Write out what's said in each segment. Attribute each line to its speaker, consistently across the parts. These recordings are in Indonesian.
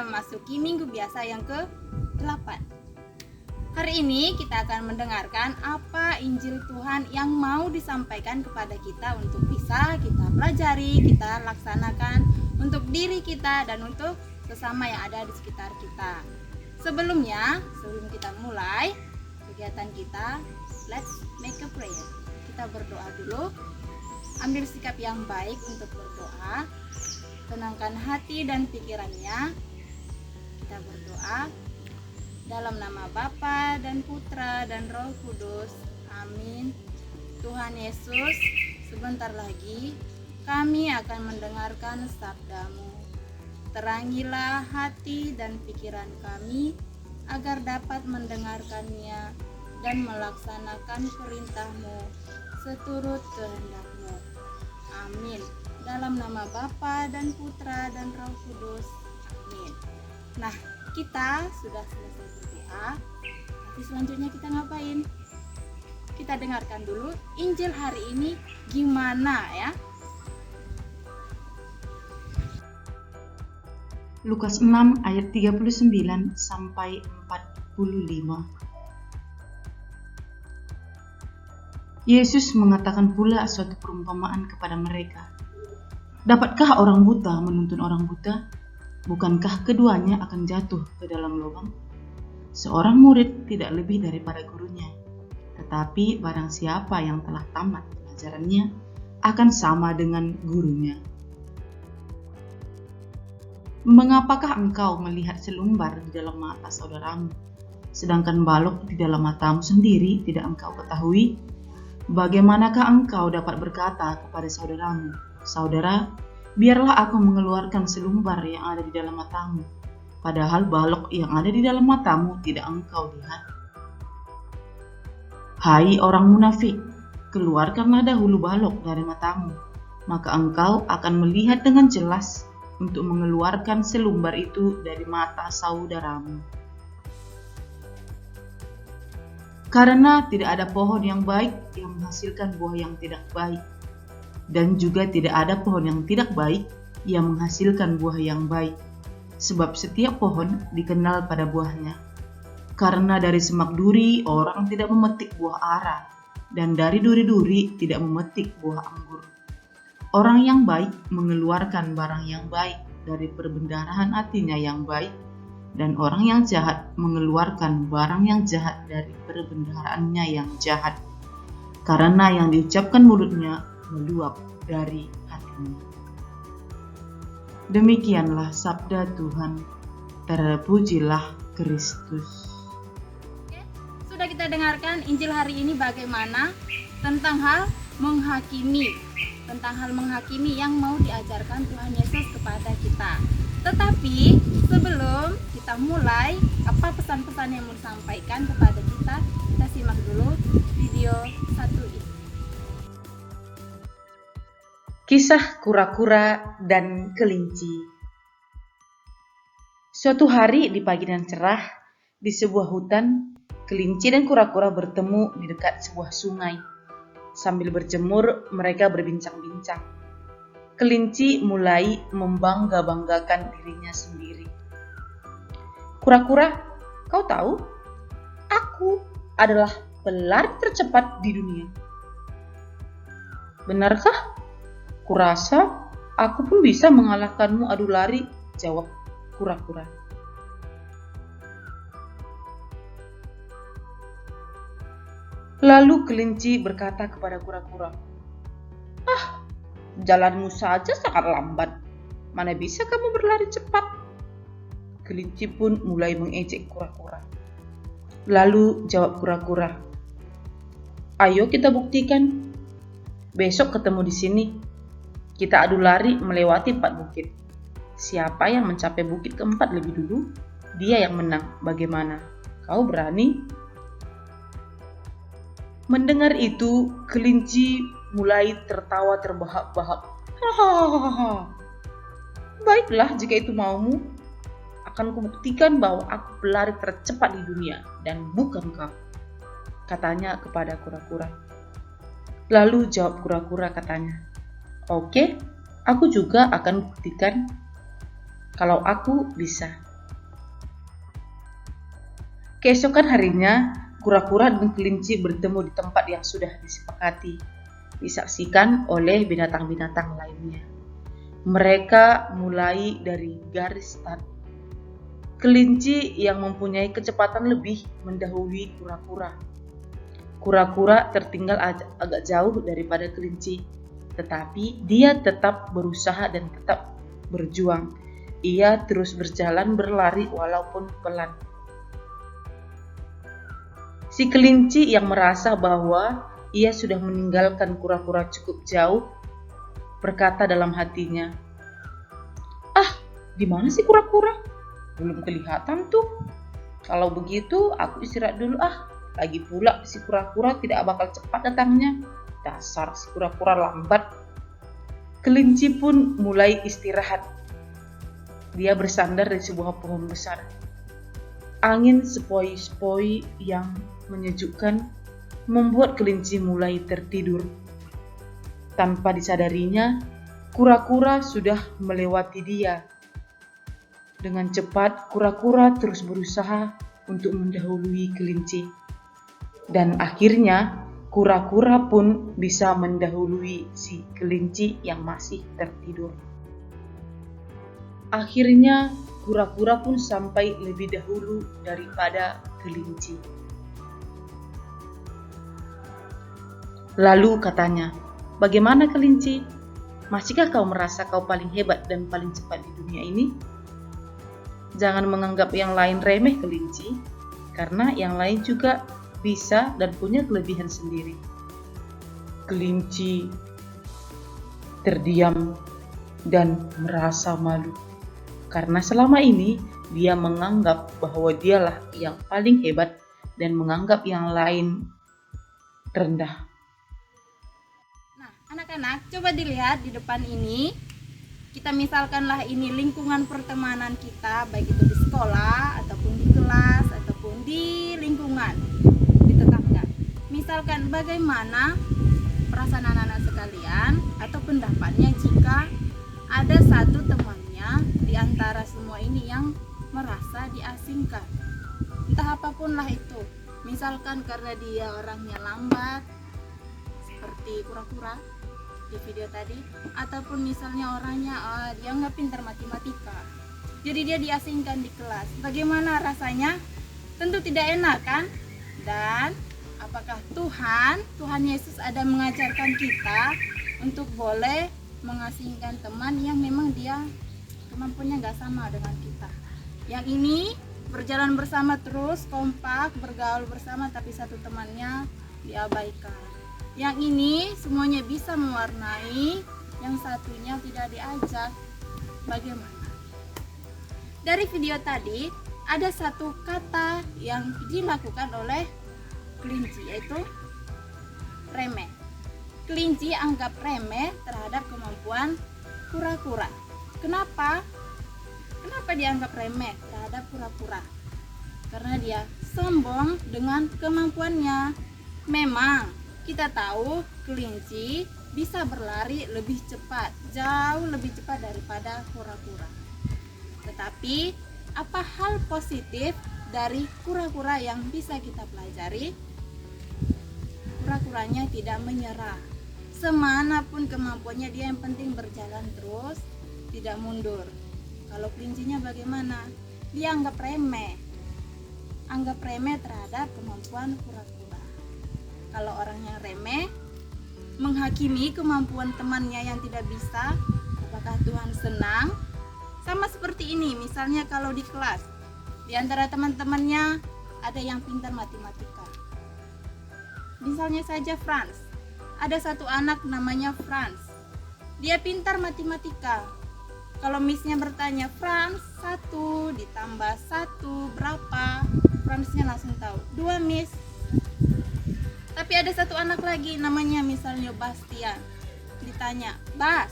Speaker 1: memasuki minggu biasa yang ke-8. Hari ini kita akan mendengarkan apa Injil Tuhan yang mau disampaikan kepada kita untuk bisa kita pelajari, kita laksanakan untuk diri kita dan untuk sesama yang ada di sekitar kita. Sebelum kita mulai kegiatan kita, let's make a prayer. Kita berdoa dulu. Ambil sikap yang baik untuk berdoa. Tenangkan hati dan pikirannya. Kita berdoa dalam nama Bapa dan Putra dan Roh Kudus. Amin. Tuhan Yesus, sebentar lagi kami akan mendengarkan sabda-Mu. Terangilah hati dan pikiran kami agar dapat mendengarkannya dan melaksanakan perintah-Mu seturut kehendak-Mu. Amin. Dalam nama Bapa dan Putra dan Roh Kudus. Amin. Nah, kita sudah selesai berdoa. Tapi selanjutnya kita ngapain? Kita dengarkan dulu Injil hari ini gimana ya?
Speaker 2: Lukas 6 ayat 39 sampai 45. Yesus mengatakan pula suatu perumpamaan kepada mereka. Dapatkah orang buta menuntun orang buta? Bukankah keduanya akan jatuh ke dalam lubang? Seorang murid tidak lebih daripada gurunya. Tetapi barang siapa yang telah tamat pelajarannya akan sama dengan gurunya. Mengapakah engkau melihat selumbar di dalam mata saudaramu, sedangkan balok di dalam matamu sendiri tidak engkau ketahui? Bagaimanakah engkau dapat berkata kepada saudaramu, "Saudara, biarlah aku mengeluarkan selumbar yang ada di dalam matamu," padahal balok yang ada di dalam matamu tidak engkau lihat? Hai orang munafik, keluarkanlah dahulu balok dari matamu, maka engkau akan melihat dengan jelas untuk mengeluarkan selumbar itu dari mata saudaramu. Karena tidak ada pohon yang baik yang menghasilkan buah yang tidak baik, dan juga tidak ada pohon yang tidak baik yang menghasilkan buah yang baik. Sebab setiap pohon dikenal pada buahnya. Karena dari semak duri orang tidak memetik buah ara, dan dari duri-duri tidak memetik buah anggur. Orang yang baik mengeluarkan barang yang baik dari perbendaharaan hatinya yang baik, dan orang yang jahat mengeluarkan barang yang jahat dari perbendaharaannya yang jahat. Karena yang diucapkan mulutnya meluap dari hatinya. Demikianlah sabda Tuhan. Terpujilah Kristus.
Speaker 1: Sudah kita dengarkan Injil hari ini bagaimana tentang hal menghakimi. Tentang hal menghakimi yang mau diajarkan Tuhan Yesus kepada kita. Tetapi sebelum kita mulai, apa pesan-pesan yang mau disampaikan kepada kita? Kita simak dulu video 1 ini.
Speaker 2: Kisah kura-kura dan kelinci. Suatu hari di pagi dan cerah, di sebuah hutan, kelinci dan kura-kura bertemu di dekat sebuah sungai. Sambil berjemur, mereka berbincang-bincang. Kelinci mulai membangga-banggakan dirinya sendiri. "Kura-kura, kau tahu? Aku adalah pelari tercepat di dunia." "Benarkah? Kurasa aku pun bisa mengalahkanmu adu lari," jawab kura-kura. Lalu kelinci berkata kepada kura-kura, "Jalanmu saja sangat lambat. Mana bisa kamu berlari cepat?" Kelinci pun mulai mengejek kura-kura. Lalu jawab kura-kura, "Ayo kita buktikan. Besok ketemu di sini. Kita adu lari melewati 4 bukit. Siapa yang mencapai bukit keempat lebih dulu, dia yang menang. Bagaimana? Kau berani?" Mendengar itu, kelinci mulai tertawa terbahak-bahak. "Hahaha. Baiklah jika itu maumu. Akan kubuktikan bahwa aku pelari tercepat di dunia dan bukan kau," katanya kepada kura-kura. Lalu jawab kura-kura katanya, "Oke, aku juga akan buktikan kalau aku bisa. Keesokan harinya, kura-kura dan kelinci bertemu di tempat yang sudah disepakati, disaksikan oleh binatang-binatang lainnya. Mereka mulai dari garis start. Kelinci yang mempunyai kecepatan lebih mendahului kura-kura. Kura-kura tertinggal agak jauh daripada kelinci, tetapi dia tetap berusaha dan tetap berjuang. Ia terus berjalan berlari walaupun pelan. Si kelinci yang merasa bahwa ia sudah meninggalkan kura-kura cukup jauh, berkata dalam hatinya, "Ah, di mana sih kura-kura? Belum kelihatan tuh. Kalau begitu, aku istirahat dulu ah. Lagi pula si kura-kura tidak bakal cepat datangnya. Dasar si kura-kura lambat." Kelinci pun mulai istirahat. Dia bersandar di sebuah pohon besar. Angin sepoi-sepoi yang menyejukkan membuat kelinci mulai tertidur. Tanpa disadarinya, kura-kura sudah melewati dia. Dengan cepat, kura-kura terus berusaha untuk mendahului kelinci. Dan akhirnya, kura-kura pun bisa mendahului si kelinci yang masih tertidur. Akhirnya, kura-kura pun sampai lebih dahulu daripada kelinci. Lalu katanya, "Bagaimana kelinci? Masihkah kau merasa kau paling hebat dan paling cepat di dunia ini? Jangan menganggap yang lain remeh kelinci, karena yang lain juga bisa dan punya kelebihan sendiri." Kelinci terdiam dan merasa malu, karena selama ini dia menganggap bahwa dialah yang paling hebat dan menganggap yang lain rendah.
Speaker 1: Nah, anak-anak, coba dilihat di depan ini. Kita misalkanlah ini lingkungan pertemanan kita, baik itu di sekolah, ataupun di kelas, ataupun di lingkungan, di tetangga. Misalkan bagaimana perasaan anak-anak sekalian atau pendapatnya jika ada satu temannya di antara semua ini yang merasa diasingkan. Entah apapun lah itu. Misalkan karena dia orangnya lambat, seperti kura-kura di video tadi, ataupun misalnya orangnya dia nggak pintar matematika, jadi dia diasingkan di kelas. Bagaimana rasanya? Tentu tidak enak kan? Dan apakah Tuhan Yesus ada mengajarkan kita untuk boleh mengasingkan teman yang memang dia kemampuannya nggak sama dengan kita? Yang ini berjalan bersama terus, kompak, bergaul bersama, tapi satu temannya diabaikan. Yang ini semuanya bisa mewarnai, yang satunya tidak diajak. Bagaimana? Dari video tadi ada satu kata yang dilakukan oleh kelinci, yaitu remeh. Kelinci anggap remeh terhadap kemampuan kura-kura. Kenapa? Kenapa dianggap remeh terhadap kura-kura? Karena dia sombong dengan kemampuannya. Memang kita tahu kelinci bisa berlari lebih cepat, jauh lebih cepat daripada kura-kura. Tetapi apa hal positif dari kura-kura yang bisa kita pelajari? Kura-kuranya tidak menyerah. Semanapun kemampuannya, dia yang penting berjalan terus, tidak mundur. Kalau kelincinya bagaimana? Dia anggap remeh terhadap kemampuan kura-kura. Kalau orang yang remeh menghakimi kemampuan temannya yang tidak bisa, apakah Tuhan senang? Sama seperti ini, misalnya kalau di kelas, di antara teman-temannya ada yang pintar matematika. Misalnya saja Franz, ada satu anak namanya Franz. Dia pintar matematika. Kalau missnya bertanya, "Franz, 1 ditambah 1 berapa?" Franznya langsung tahu, 2 miss. Tapi ada satu anak lagi namanya misalnya Bastian. Ditanya, "Bas,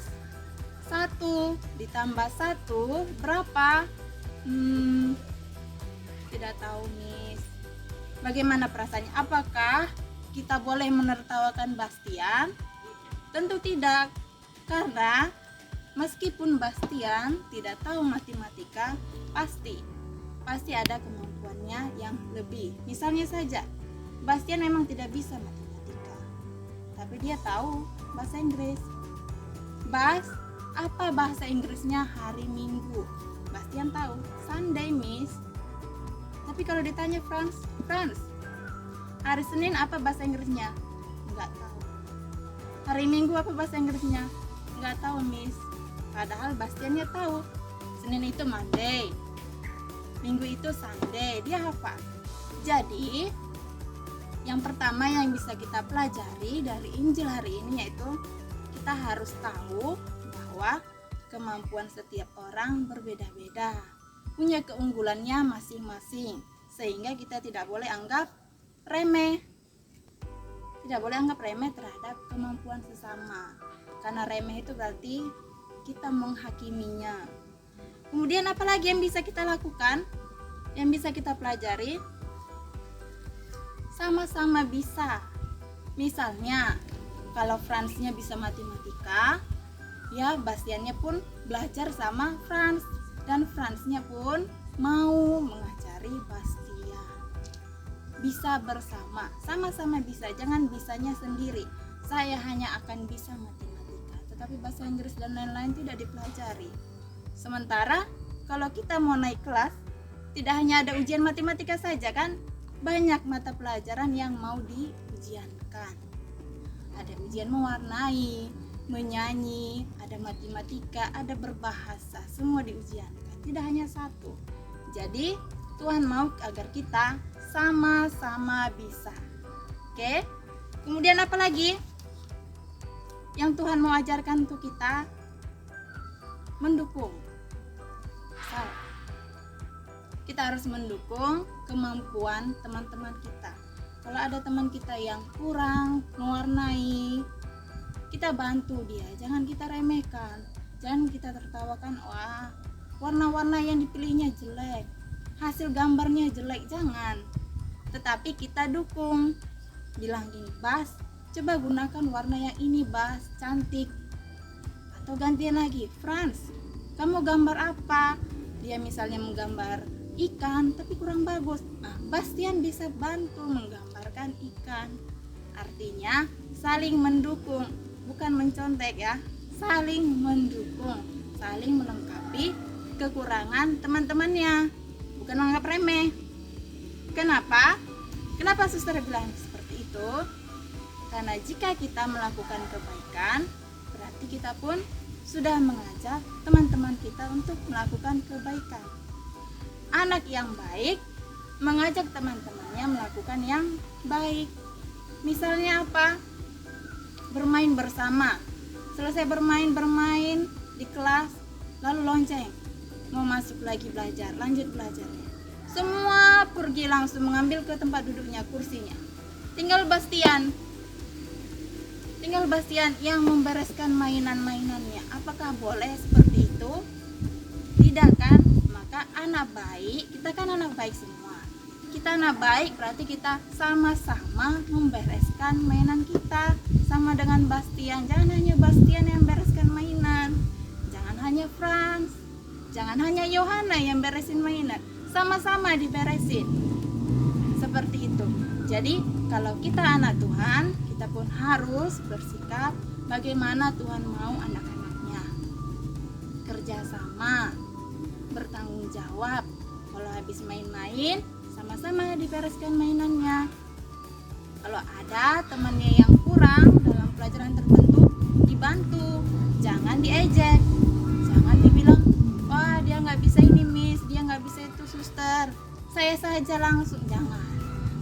Speaker 1: 1 ditambah 1 berapa?" Tidak tahu, miss. Bagaimana perasaannya? Apakah kita boleh menertawakan Bastian? Tentu tidak, karena meskipun Bastian tidak tahu matematika, pasti pasti ada kemampuannya yang lebih. Misalnya saja, Bastian memang tidak bisa matematika, tapi dia tahu bahasa Inggris. Bas, apa bahasa Inggrisnya hari Minggu? Bastian tahu, Sunday, Miss. Tapi kalau ditanya Franz, hari Senin apa bahasa Inggrisnya? Enggak tahu. Hari Minggu apa bahasa Inggrisnya? Enggak tahu, Miss. Padahal Bastiannya tahu, Senin itu Monday, Minggu itu Sunday, dia hafal. Jadi, yang pertama yang bisa kita pelajari dari Injil hari ini yaitu kita harus tahu bahwa kemampuan setiap orang berbeda-beda, punya keunggulannya masing-masing, sehingga kita tidak boleh anggap remeh. Tidak boleh anggap remeh terhadap kemampuan sesama, karena remeh itu berarti kita menghakiminya. Kemudian apalagi yang bisa kita lakukan, yang bisa kita pelajari? Sama-sama bisa. Misalnya, kalau Franznya bisa matematika, ya Bastiannya pun belajar sama Franz, dan Franznya pun mau mengajari Bastian. Bisa bersama, sama-sama bisa, jangan bisanya sendiri. Saya hanya akan bisa matematika, tetapi bahasa Inggris dan lain-lain tidak dipelajari. Sementara kalau kita mau naik kelas, tidak hanya ada ujian matematika saja kan, banyak mata pelajaran yang mau diujiankan. Ada ujian mewarnai, menyanyi, ada matematika, ada berbahasa, semua diujiankan, tidak hanya satu. Jadi Tuhan mau agar kita sama-sama bisa. Oke? Kemudian apa lagi yang Tuhan mau ajarkan untuk kita? Mendukung. Kita harus mendukung kemampuan teman-teman kita. Kalau ada teman kita yang kurang mewarnai, kita bantu dia, jangan kita remehkan, jangan kita tertawakan, wah warna-warna yang dipilihnya jelek, hasil gambarnya jelek, jangan. Tetapi kita dukung, bilang gini, Bas, coba gunakan warna yang ini Bas, cantik. Atau gantian lagi, Franz, kamu gambar apa? Dia misalnya menggambar ikan tapi kurang bagus. Nah, Bastian bisa bantu menggambarkan ikan. Artinya saling mendukung, bukan mencontek ya. Saling mendukung, saling melengkapi kekurangan teman-temannya, bukan menganggap remeh. Kenapa? Kenapa suster bilang seperti itu? Karena jika kita melakukan kebaikan, berarti kita pun sudah mengajak teman-teman kita untuk melakukan kebaikan. Anak yang baik mengajak teman-temannya melakukan yang baik. Misalnya apa? Bermain bersama. Selesai bermain di kelas, lalu lonceng. Mau masuk lagi belajar, lanjut belajarnya. Semua pergi langsung mengambil ke tempat duduknya, kursinya. Tinggal Bastian yang membereskan mainan-mainannya. Apakah boleh seperti itu? Tidak kan? Maka anak baik, kita kan anak baik semua. Kita anak baik berarti kita sama-sama membereskan mainan kita. Sama dengan Bastian, jangan hanya Bastian yang bereskan mainan. Jangan hanya Franz, jangan hanya Yohana yang beresin mainan. Sama-sama diberesin. Seperti itu. Jadi kalau kita anak Tuhan, kita pun harus bersikap bagaimana Tuhan mau anak-anaknya. Kerjasama, bertanggung jawab. Kalau habis main-main, sama-sama dibereskan mainannya. Kalau ada temannya yang kurang dalam pelajaran tertentu, dibantu. Jangan diejek, jangan dibilang, wah dia nggak bisa ini Miss, dia nggak bisa itu suster, saya saja langsung. Jangan.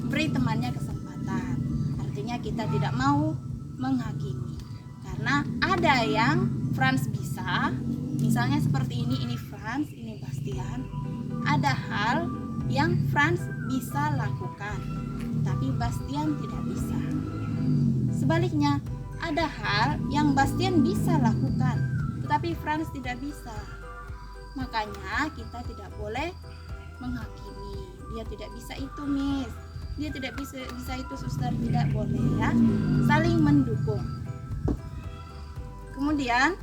Speaker 1: Beri temannya kesempatan. Artinya kita tidak mau menghakimi. Karena ada yang Franz bisa, misalnya seperti ini Franz, ini Bastian. Ada hal yang Franz bisa lakukan, tapi Bastian tidak bisa. Sebaliknya, ada hal yang Bastian bisa lakukan, tetapi Franz tidak bisa. Makanya kita tidak boleh menghakimi. Dia tidak bisa itu Miss, dia tidak bisa itu suster, tidak boleh ya. Saling mendukung. Kemudian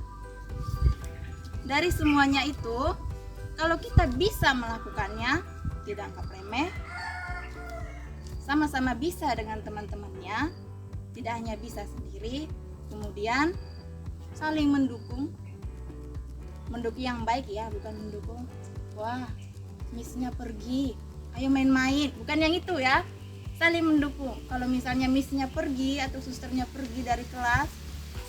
Speaker 1: dari semuanya itu, kalau kita bisa melakukannya, tidak anggap remeh, sama-sama bisa dengan teman-temannya, tidak hanya bisa sendiri, kemudian saling mendukung yang baik ya, bukan mendukung wah missnya pergi ayo main-main, bukan yang itu ya. Saling mendukung. Kalau misalnya missnya pergi atau susternya pergi dari kelas,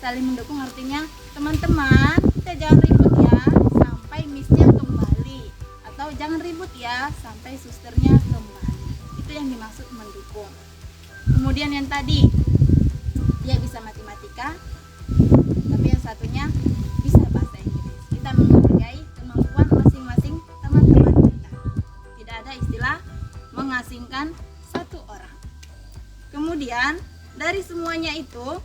Speaker 1: saling mendukung artinya teman-teman kita jangan ribut ya sampai missnya kembali, atau jangan ribut ya sampai susternya kembali. Itu yang dimaksud mendukung. Kemudian yang tadi dia bisa matematika, tapi yang satunya bisa bahasa Inggris. Kita menghargai kemampuan masing-masing teman-teman kita. Tidak ada istilah mengasingkan satu orang. Kemudian dari semuanya itu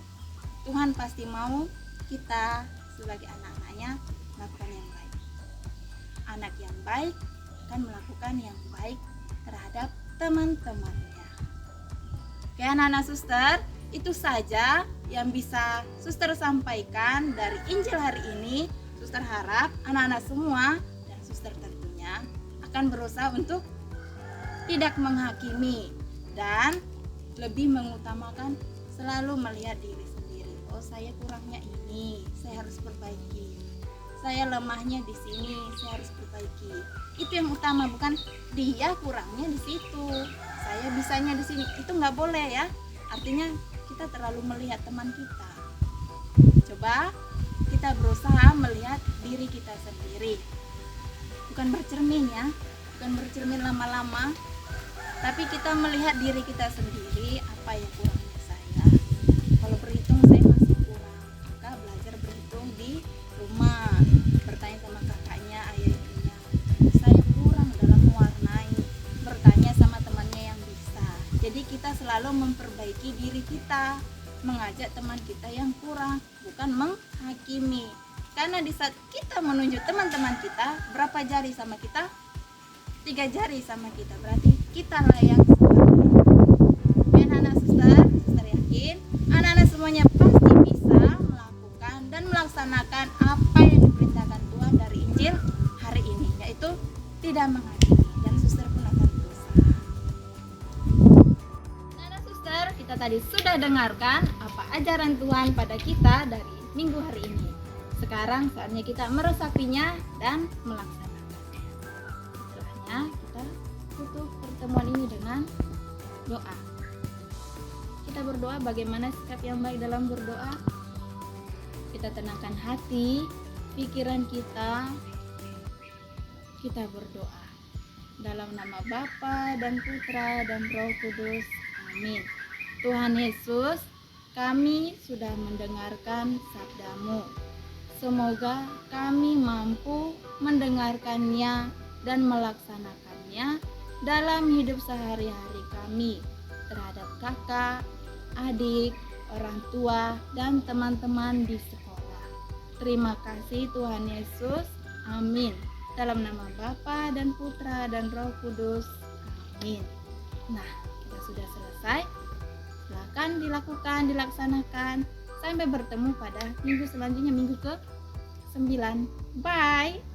Speaker 1: Tuhan pasti mau kita sebagai anak-anaknya melakukan yang baik. Anak yang baik akan melakukan yang baik terhadap teman-temannya. Oke anak-anak suster, itu saja yang bisa suster sampaikan dari Injil hari ini. Suster harap anak-anak semua dan suster tentunya akan berusaha untuk tidak menghakimi dan lebih mengutamakan selalu melihat diri sendiri. Oh, saya kurangnya ini, saya harus perbaiki. Saya lemahnya di sini, saya harus perbaiki. Itu yang utama, bukan dia kurangnya di situ, saya bisanya di sini. Itu nggak boleh ya. Artinya kita terlalu melihat teman kita. Coba kita berusaha melihat diri kita sendiri. Bukan bercermin ya, bukan bercermin lama-lama, tapi kita melihat diri kita sendiri, apa yang kurangnya saya. Kalau berhitung saya masih kurang, maka belajar berhitung di rumah, bertanya sama kakaknya, ayah ibunya, saya kurang dalam mewarnai, bertanya sama temannya yang bisa. Jadi kita selalu memperbaiki diri kita, mengajak teman kita yang kurang, bukan menghakimi. Karena di saat kita menunjuk teman-teman kita, berapa jari sama kita? 3 jari sama kita, berarti kita layak seperti itu. Dan anak suster yakin anak-anak semuanya pasti bisa melakukan dan melaksanakan apa yang diperintahkan Tuhan dari Injil hari ini, yaitu tidak menghakimi, dan suster pun akan berusaha. Anak suster, kita tadi sudah dengarkan apa ajaran Tuhan pada kita dari minggu hari ini. Sekarang saatnya kita meresapinya dan melaksanakan. Kita tutup pertemuan ini dengan doa. Kita berdoa, bagaimana sikap yang baik dalam berdoa? Kita tenangkan hati, pikiran kita. Kita berdoa dalam nama Bapa dan Putra dan Roh Kudus. Amin. Tuhan Yesus, kami sudah mendengarkan sabda-Mu. Semoga kami mampu mendengarkannya dan melaksanakannya dalam hidup sehari-hari kami terhadap kakak, adik, orang tua, dan teman-teman di sekolah. Terima kasih Tuhan Yesus. Amin. Dalam nama Bapa dan Putra dan Roh Kudus. Amin. Nah, kita sudah selesai. Silakan dilakukan, dilaksanakan. Sampai bertemu pada minggu selanjutnya, minggu ke-9. Bye.